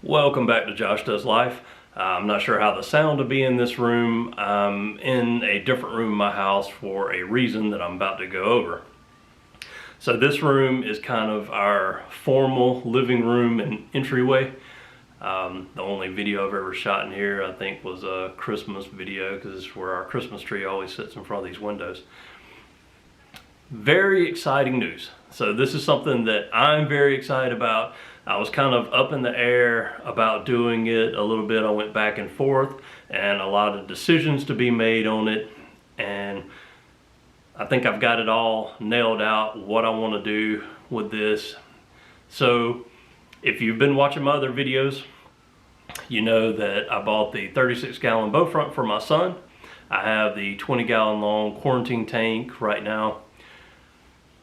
Welcome back to Josh Does Life. I'm not sure how the sound will be in this room. I'm in a different room in my house for a reason that I'm about to go over. So this room is kind of our formal living room and entryway. The only video I've ever shot in here, I think, was a Christmas video because it's where our Christmas tree always sits in front of these windows. Very exciting news. So this is something that I'm very excited about. I was kind of up in the air about doing it a little bit. I went back and forth and a lot of decisions to be made on it. And I think I've got it all nailed out, what I want to do with this. So if you've been watching my other videos, you know that I bought the 36-gallon bow front for my son. I have the 20-gallon long quarantine tank right now.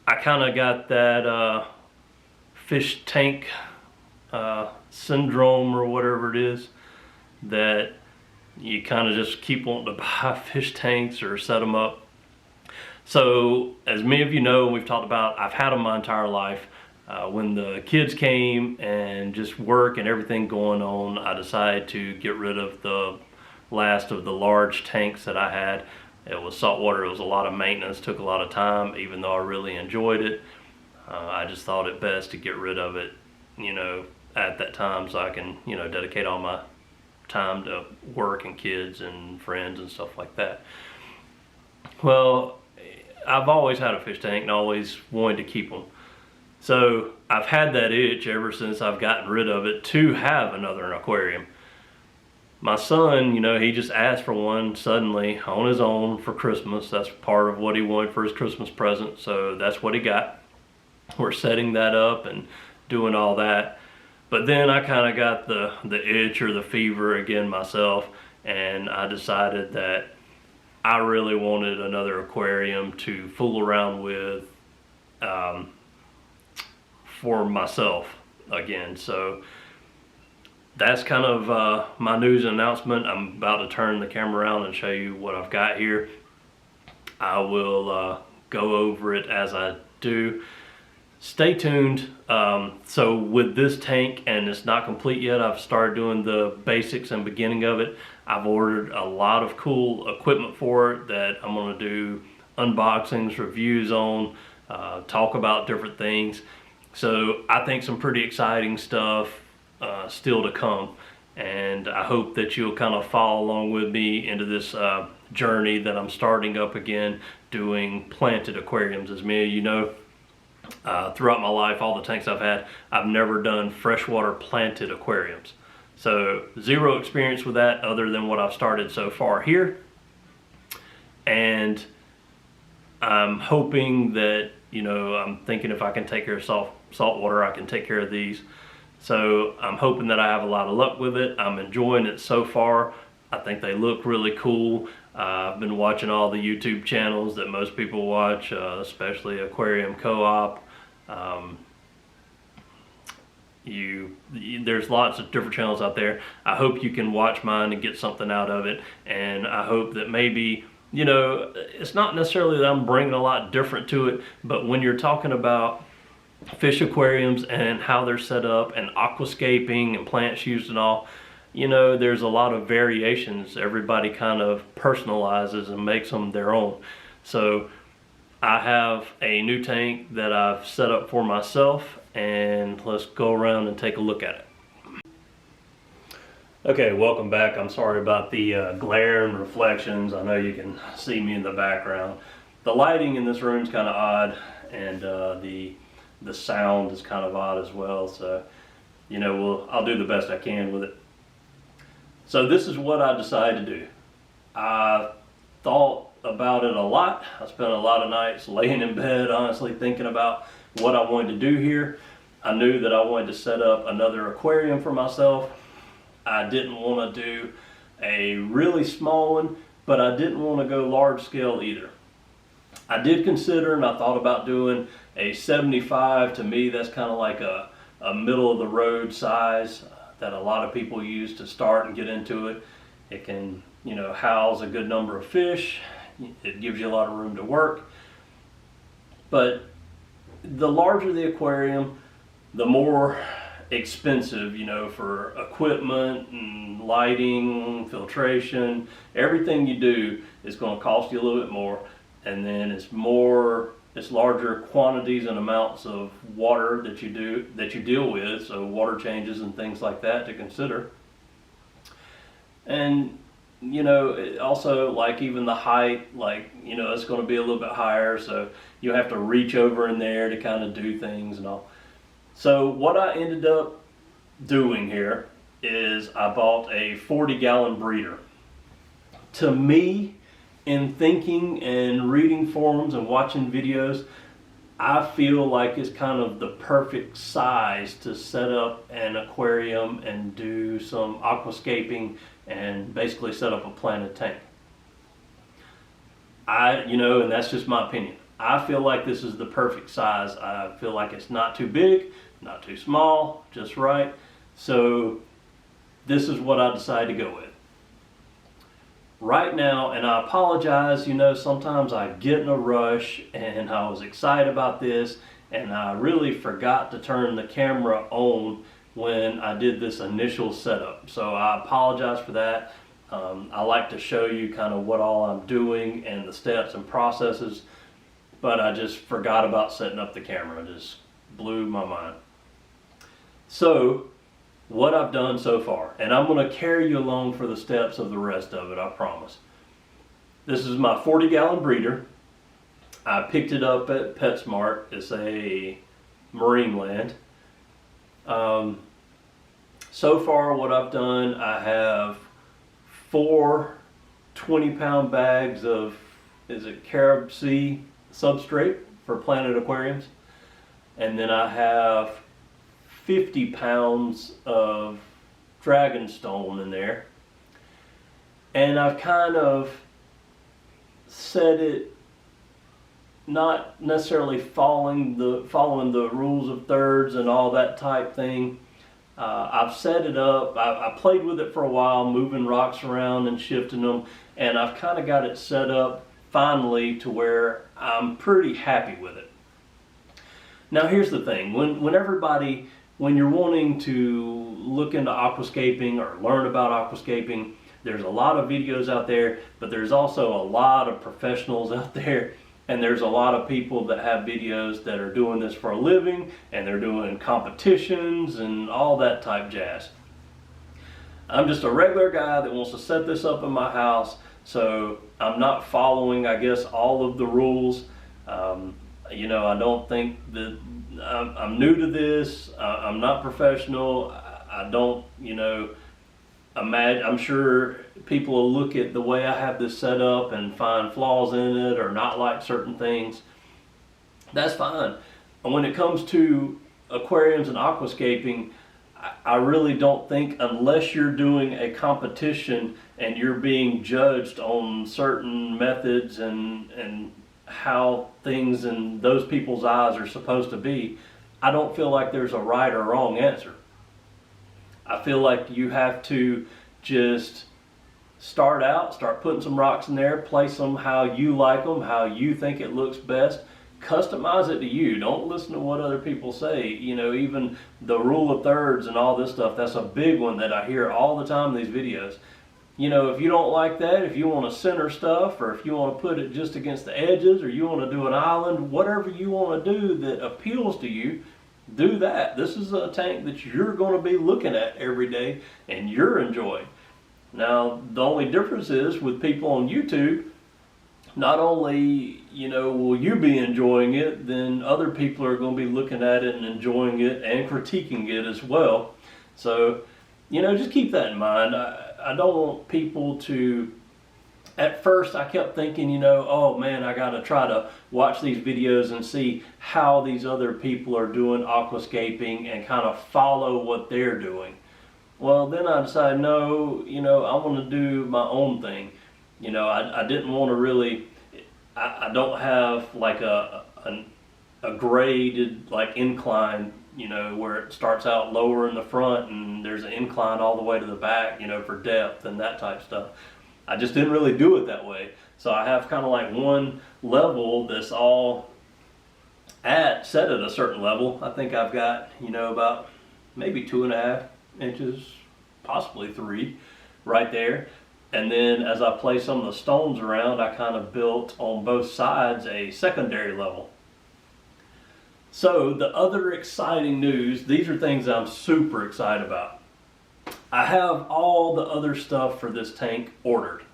I kind of got that fish tank syndrome or whatever it is, that you kind of just keep wanting to buy fish tanks or set them up. So as many of you know, we've talked about, I've had them my entire life. When the kids came and just work and everything going on, I decided to get rid of the last of the large tanks that I had. It was saltwater, it was a lot of maintenance, took a lot of time, even though I really enjoyed it. I just thought it best to get rid of it, at that time, so I can, dedicate all my time to work and kids and friends and stuff like that. Well, I've always had a fish tank and always wanted to keep them. So I've had that itch ever since I've gotten rid of it to have another aquarium. My son, he just asked for one suddenly on his own for Christmas. That's part of what he wanted for his Christmas present, so that's what he got. We're setting that up and doing all that. But then I kind of got the itch or the fever again myself, and I decided that I really wanted another aquarium to fool around with for myself again. So that's kind of my news and announcement. I'm about to turn the camera around and show you what I've got here. I will go over it as I do. Stay tuned. So with this tank, and it's not complete yet, I've started doing the basics and beginning of it. I've ordered a lot of cool equipment for it that I'm going to do unboxings, reviews on, talk about different things. So I think some pretty exciting stuff still to come, and I hope that you'll kind of follow along with me into this journey that I'm starting up again, doing planted aquariums. As many of you know, throughout my life, all the tanks I've had, I've never done freshwater planted aquariums. So zero experience with that other than what I've started so far here. And I'm hoping that, I'm thinking if I can take care of saltwater, I can take care of these. So I'm hoping that I have a lot of luck with it. I'm enjoying it so far. I think they look really cool. I've been watching all the YouTube channels that most people watch, especially Aquarium Co-op. There's lots of different channels out there. I hope you can watch mine and get something out of it. And I hope that maybe, it's not necessarily that I'm bringing a lot different to it, but when you're talking about fish aquariums and how they're set up and aquascaping and plants used and all, there's a lot of variations. Everybody kind of personalizes and makes them their own. So I have a new tank that I've set up for myself, and let's go around and take a look at it. Okay, welcome back. I'm sorry about the glare and reflections. I know you can see me in the background. The lighting in this room is kind of odd, and the sound is kind of odd as well. So, I'll do the best I can with it. So this is what I decided to do. I thought about it a lot. I spent a lot of nights laying in bed, honestly, thinking about what I wanted to do here. I knew that I wanted to set up another aquarium for myself. I didn't want to do a really small one, but I didn't want to go large scale either. I did consider, and I thought about doing a 75. To me, that's kind of like a middle of the road size that a lot of people use to start and get into it. It can, house a good number of fish. It gives you a lot of room to work. But the larger the aquarium, the more expensive, for equipment and lighting, filtration. Everything you do is going to cost you a little bit more, and then it's larger quantities and amounts of water that you deal with, so water changes and things like that to consider. And also, like, even the height, like, it's going to be a little bit higher, so you have to reach over in there to kind of do things and all. So what I ended up doing here is I bought a 40-gallon breeder. To me, in thinking and reading forums and watching videos, I feel like it's kind of the perfect size to set up an aquarium and do some aquascaping and basically set up a planted tank. And that's just my opinion. I feel like this is the perfect size. I feel like it's not too big, not too small, just right. So this is what I decided to go with. Right now, and I apologize, sometimes I get in a rush and I was excited about this and I really forgot to turn the camera on when I did this initial setup. So I apologize for that. I like to show you kind of what all I'm doing and the steps and processes, but I just forgot about setting up the camera. It just blew my mind. So what I've done so far, and I'm going to carry you along for the steps of the rest of it, I promise. This is my 40-gallon breeder. I picked it up at PetSmart. It's a Marineland. So far what I've done, I have 4 20-pound bags of, Carib Sea substrate for planted aquariums. And then I have 50 pounds of dragonstone in there. And I've kind of set it, not necessarily following the rules of thirds and all that type thing. I've set it up, I played with it for a while, moving rocks around and shifting them, and I've kind of got it set up finally to where I'm pretty happy with it. Now here's the thing, when you're wanting to look into aquascaping or learn about aquascaping, there's a lot of videos out there, but there's also a lot of professionals out there. And there's a lot of people that have videos that are doing this for a living, and they're doing competitions and all that type jazz. I'm just a regular guy that wants to set this up in my house, so I'm not following, I guess, all of the rules. I don't think that I'm new to this. I'm not professional. I don't, I'm sure people will look at the way I have this set up and find flaws in it or not like certain things. That's fine. And when it comes to aquariums and aquascaping, I really don't think, unless you're doing a competition and you're being judged on certain methods and how things in those people's eyes are supposed to be, I don't feel like there's a right or wrong answer. I feel like you have to just start putting some rocks in there, place them how you like them, how you think it looks best, customize it to you. Don't listen to what other people say. Even the rule of thirds and all this stuff, that's a big one that I hear all the time in these videos. If you don't like that, if you want to center stuff, or if you want to put it just against the edges, or you want to do an island, whatever you want to do that appeals to you, do that. This is a tank that you're going to be looking at every day and you're enjoying. Now, the only difference is with people on YouTube, not only, will you be enjoying it, then other people are going to be looking at it and enjoying it and critiquing it as well. So, just keep that in mind. I don't want people to, at first I kept thinking, oh man, I got to try to watch these videos and see how these other people are doing aquascaping and kind of follow what they're doing. Well, then I decided, no, I want to do my own thing. I didn't want to really, I don't have like a graded like incline, where it starts out lower in the front and there's an incline all the way to the back, for depth and that type stuff. I just didn't really do it that way. So I have kind of like one level that's all set at a certain level. I think I've got, about maybe 2.5 inches, possibly 3, right there. And then as I placed some of the stones around, I kind of built on both sides a secondary level. So the other exciting news, these are things I'm super excited about. I have all the other stuff for this tank ordered.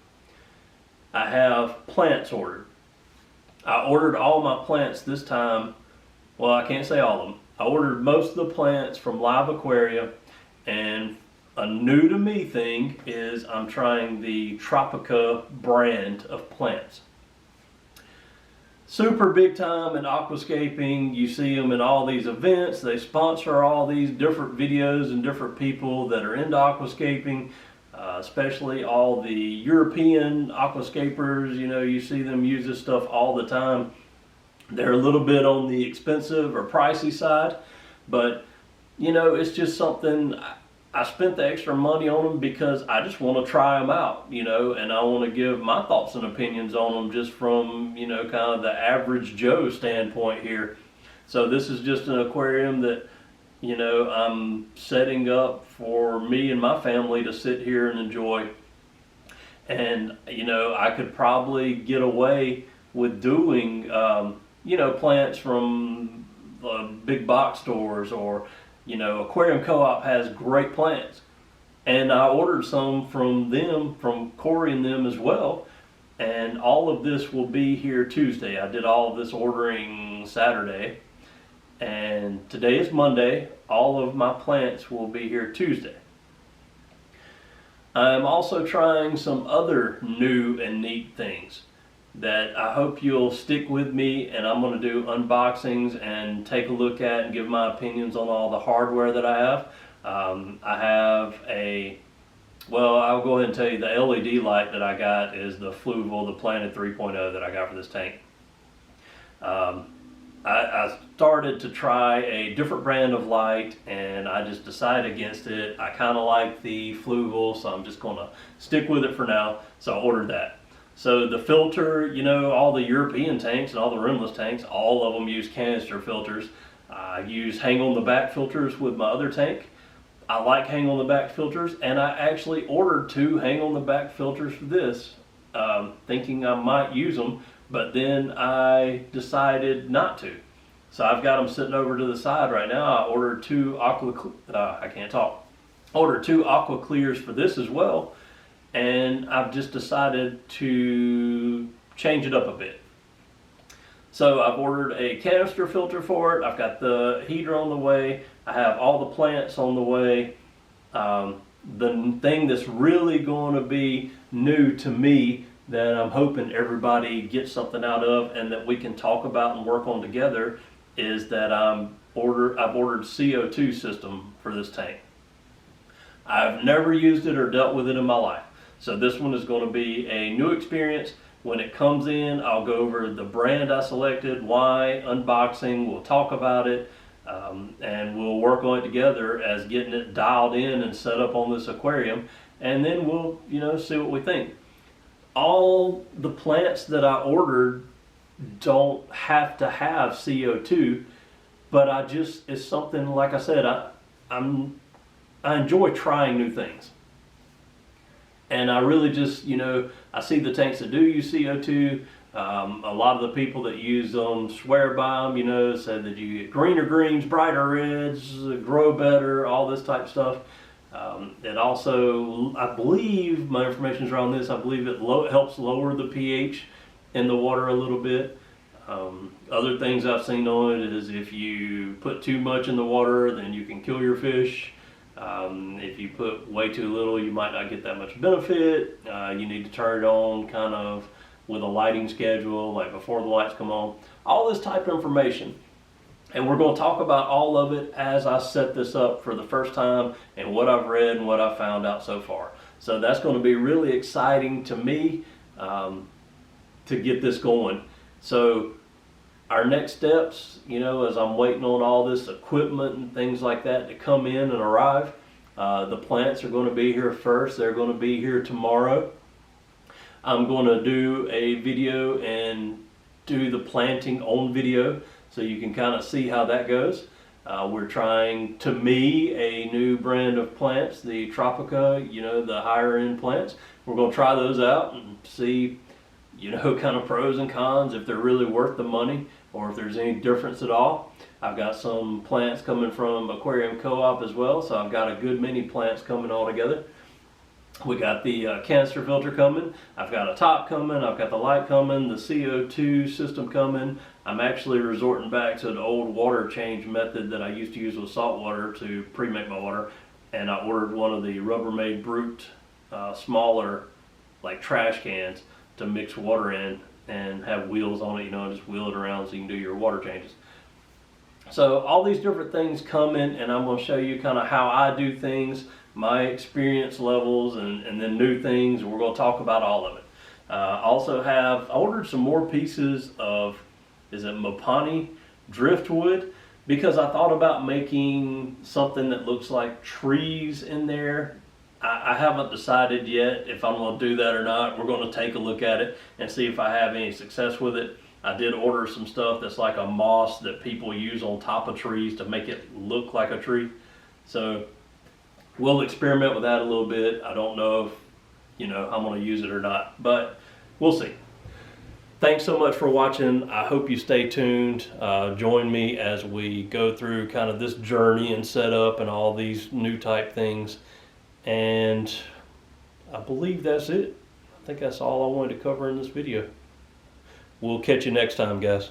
I have plants ordered. I ordered all my plants this time. Well, I can't say all of them. I ordered most of the plants from Live Aquaria, and a new to me thing is I'm trying the Tropica brand of plants. Super big time in aquascaping. You see them in all these events. They sponsor all these different videos and different people that are into aquascaping, especially all the European aquascapers. You know, you see them use this stuff all the time. They're a little bit on the expensive or pricey side, but you know, it's just something. I spent the extra money on them because I just want to try them out, you know, and I want to give my thoughts and opinions on them just from, you know, kind of the average Joe standpoint here. So this is just an aquarium that, you know, I'm setting up for me and my family to sit here and enjoy. And, you know, I could probably get away with doing, you know, plants from big box stores, or you know, Aquarium Co-op has great plants, and I ordered some from them, from Corey and them as well, and all of this will be here Tuesday. I did all of this ordering Saturday, and today is Monday. All of my plants will be here Tuesday. I'm also trying some other new and neat things that I hope you'll stick with me, and I'm going to do unboxings and take a look at and give my opinions on all the hardware that I have. I have well, I'll go ahead and tell you the LED light that I got is the Fluval, the Planet 3.0 that I got for this tank. I started to try a different brand of light, and I just decided against it. I kind of like the Fluval, so I'm just going to stick with it for now. So I ordered that. So the filter, you know, all the European tanks and all the rimless tanks, all of them use canister filters. I use hang on the back filters with my other tank. I like hang on the back filters, and I actually ordered 2 hang on the back filters for this, thinking I might use them, but then I decided not to. So I've got them sitting over to the side right now. I ordered 2 Ordered 2 Aqua Clears for this as well. And I've just decided to change it up a bit. So I've ordered a canister filter for it. I've got the heater on the way. I have all the plants on the way. The thing that's really going to be new to me that I'm hoping everybody gets something out of and that we can talk about and work on together is that I've ordered CO2 system for this tank. I've never used it or dealt with it in my life. So this one is going to be a new experience. When it comes in, I'll go over the brand I selected, why, unboxing, we'll talk about it, and we'll work on it together as getting it dialed in and set up on this aquarium, and then we'll, you know, see what we think. All the plants that I ordered don't have to have CO2, but it's something, like I said, I enjoy trying new things. And I really just, you know, I see the tanks that do use CO2. A lot of the people that use them swear by them, you know, said that you get greener greens, brighter reds, grow better, all this type of stuff. It also, I believe, my information is around this, I believe it helps lower the pH in the water a little bit. Other things I've seen on it is if you put too much in the water, then you can kill your fish. If you put way too little, you might not get that much benefit. You need to turn it on kind of with a lighting schedule, like before the lights come on. All this type of information. And we're going to talk about all of it as I set this up for the first time and what I've read and what I've found out so far. So that's going to be really exciting to me to get this going. So our next steps, you know, as I'm waiting on all this equipment and things like that to come in and arrive, the plants are going to be here first. They're going to be here tomorrow. I'm going to do a video and do the planting on video so you can kind of see how that goes. We're trying, to me, a new brand of plants, the Tropica, you know, the higher end plants. We're going to try those out and see, you know, kind of pros and cons, if they're really worth the money or if there's any difference at all. I've got some plants coming from Aquarium Co-op as well, so I've got a good many plants coming all together. We got the canister filter coming, I've got a top coming, I've got the light coming, the CO2 system coming. I'm actually resorting back to the old water change method that I used to use with salt water to pre-make my water, and I ordered one of the Rubbermaid Brute smaller like trash cans to mix water in and have wheels on it, you know, and just wheel it around so you can do your water changes. So all these different things come in, and I'm going to show you kind of how I do things, my experience levels, and then new things. We're going to talk about all of it. I ordered some more pieces of, is it Mopani driftwood, because I thought about making something that looks like trees in there. I haven't decided yet if I'm going to do that or not. We're going to take a look at it and see if I have any success with it. I did order some stuff that's like a moss that people use on top of trees to make it look like a tree. So we'll experiment with that a little bit. I don't know if, you know, I'm going to use it or not, but we'll see. Thanks so much for watching. I hope you stay tuned. Join me as we go through kind of this journey and setup and all these new type things. And I believe that's it. I think that's all I wanted to cover in this video. We'll catch you next time, guys.